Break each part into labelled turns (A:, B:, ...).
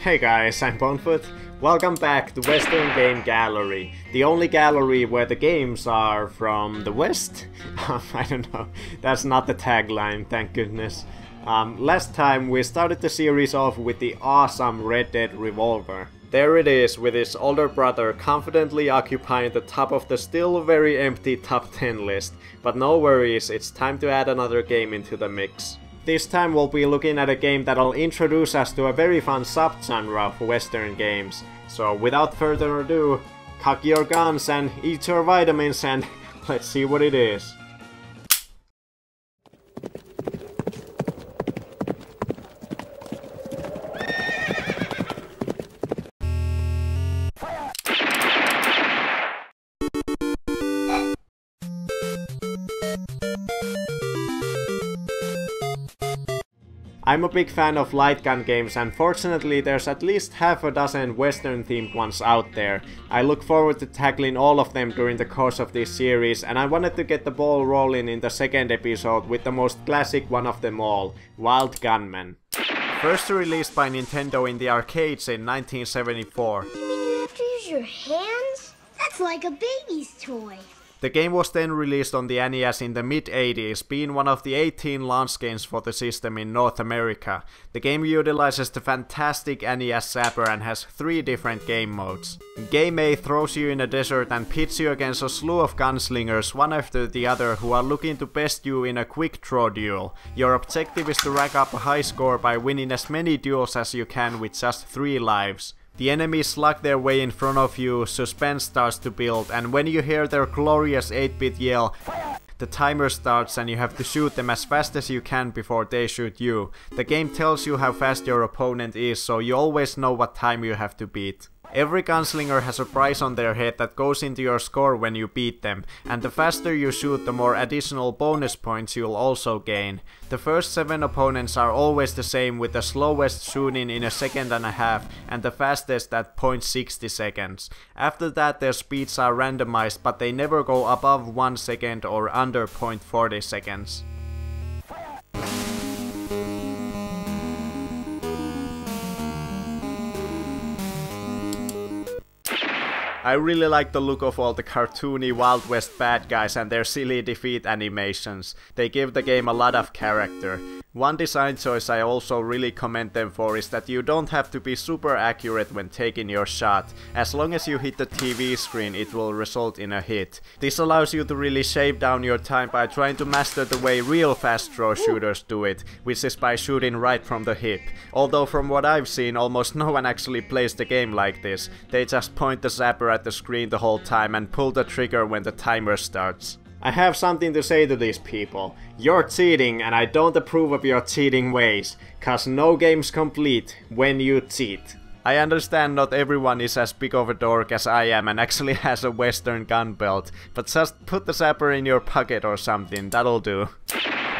A: Hey guys, I'm Bonefoot. Welcome back to Western Game Gallery. The only gallery where the games are from the West? I don't know. That's not the tagline, thank goodness. Last time we started the series off with the awesome Red Dead Revolver. There it is, with his older brother confidently occupying the top of the still very empty top 10 list. But no worries, it's time to add another game into the mix. This time we'll be looking at a game that'll introduce us to a very fun subgenre of Western games. So without further ado, cock your guns and eat your vitamins and let's see what it is. I'm a big fan of light gun games, and fortunately there's at least half a dozen Western themed ones out there. I look forward to tackling all of them during the course of this series, and I wanted to get the ball rolling in the second episode with the most classic one of them all, Wild Gunman. First released by Nintendo in the arcades in 1974.
B: You mean you have to use your hands? That's like a baby's toy.
A: The game was then released on the NES in the mid-80s, being one of the 18 launch games for the system in North America. The game utilizes the fantastic NES zapper and has 3 different game modes. Game A throws you in a desert and pits you against a slew of gunslingers, one after the other, who are looking to best you in a quick draw duel. Your objective is to rack up a high score by winning as many duels as you can with just 3 lives. The enemies slug their way in front of you, suspense starts to build, and when you hear their glorious 8-bit yell, the timer starts and you have to shoot them as fast as you can before they shoot you. The game tells you how fast your opponent is, so you always know what time you have to beat. Every gunslinger has a price on their head that goes into your score when you beat them, and the faster you shoot, the more additional bonus points you'll also gain. The first 7 opponents are always the same, with the slowest shooting in 1.5 seconds and the fastest at 0.60 seconds. After that their speeds are randomized, but they never go above 1 second or under 0.40 seconds. I really like the look of all the cartoony Wild West bad guys and their silly defeat animations. They give the game a lot of character. One design choice I also really commend them for is that you don't have to be super accurate when taking your shot. As long as you hit the TV screen, it will result in a hit. This allows you to really shave down your time by trying to master the way real fast draw shooters do it, which is by shooting right from the hip. Although from what I've seen, almost no one actually plays the game like this. They just point the zapper at the screen the whole time and pull the trigger when the timer starts. I have something to say to these people. You're cheating, and I don't approve of your cheating ways, cause no game's complete when you cheat. I understand not everyone is as big of a dork as I am and actually has a Western gun belt, but just put the zapper in your pocket or something, that'll do.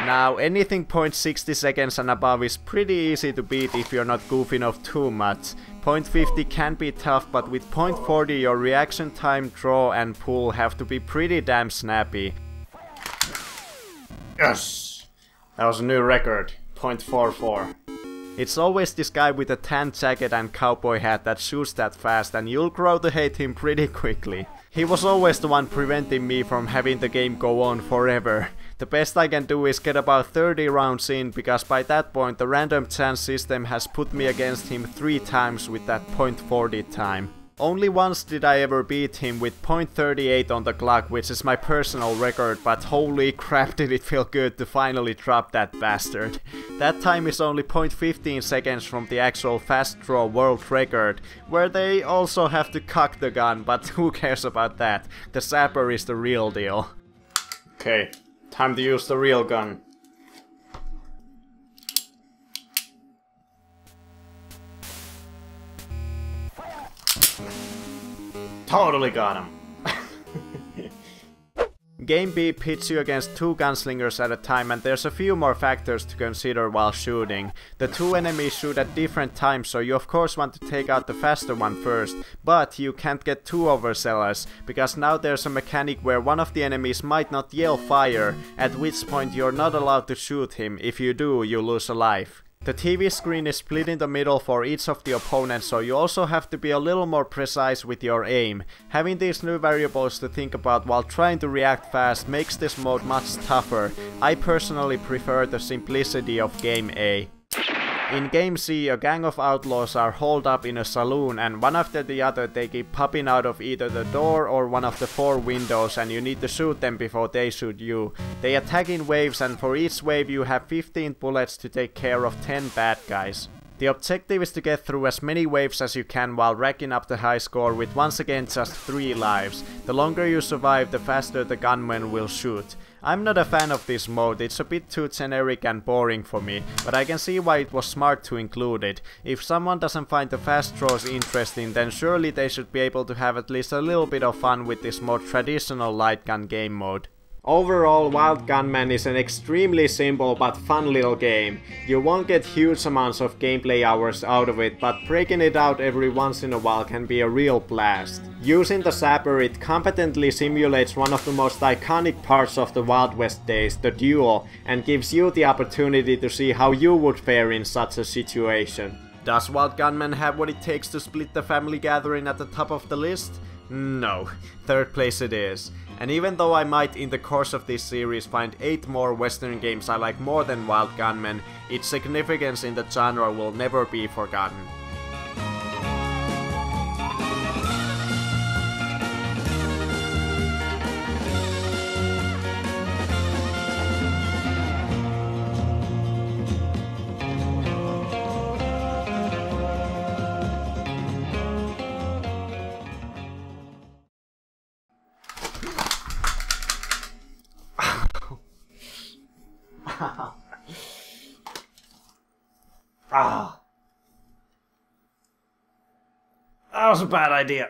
A: Now, anything 0.60 seconds and above is pretty easy to beat if you're not goofing off too much. 0.50 can be tough, but with 0.40 your reaction time, draw and pull have to be pretty damn snappy. Yes! That was a new record. 0.44. It's always this guy with a tan jacket and cowboy hat that shoots that fast, and you'll grow to hate him pretty quickly. He was always the one preventing me from having the game go on forever. The best I can do is get about 30 rounds in, because by that point the random chance system has put me against him 3 times with that 0.40 time. Only once did I ever beat him with 0.38 on the clock, which is my personal record, but holy crap did it feel good to finally drop that bastard. That time is only 0.15 seconds from the actual fast draw world record, where they also have to cock the gun, but who cares about that? The zapper is the real deal. Okay, time to use the real gun. Totally got him. Game B pits you against 2 gunslingers at a time, and there's a few more factors to consider while shooting. The 2 enemies shoot at different times, so you of course want to take out the faster one first, but you can't get too overzealous, because now there's a mechanic where one of the enemies might not yell fire, at which point you're not allowed to shoot him. If you do, you lose a life. The TV screen is split in the middle for each of the opponents, so you also have to be a little more precise with your aim. Having these new variables to think about while trying to react fast makes this mode much tougher. I personally prefer the simplicity of Game A. In Game C, a gang of outlaws are holed up in a saloon, and one after the other they keep popping out of either the door or one of the 4 windows, and you need to shoot them before they shoot you. They attack in waves, and for each wave you have 15 bullets to take care of 10 bad guys. The objective is to get through as many waves as you can while racking up the high score with once again just 3 lives. The longer you survive, the faster the gunman will shoot. I'm not a fan of this mode, it's a bit too generic and boring for me, but I can see why it was smart to include it. If someone doesn't find the fast draws interesting, then surely they should be able to have at least a little bit of fun with this more traditional light gun game mode. Overall, Wild Gunman is an extremely simple but fun little game. You won't get huge amounts of gameplay hours out of it, but breaking it out every once in a while can be a real blast. Using the zapper, it competently simulates one of the most iconic parts of the Wild West days, the duel, and gives you the opportunity to see how you would fare in such a situation. Does Wild Gunman have what it takes to split the family gathering at the top of the list? No, 3rd place it is. And even though I might in the course of this series find 8 more Western games I like more than Wild Gunman, its significance in the genre will never be forgotten. That was a bad idea.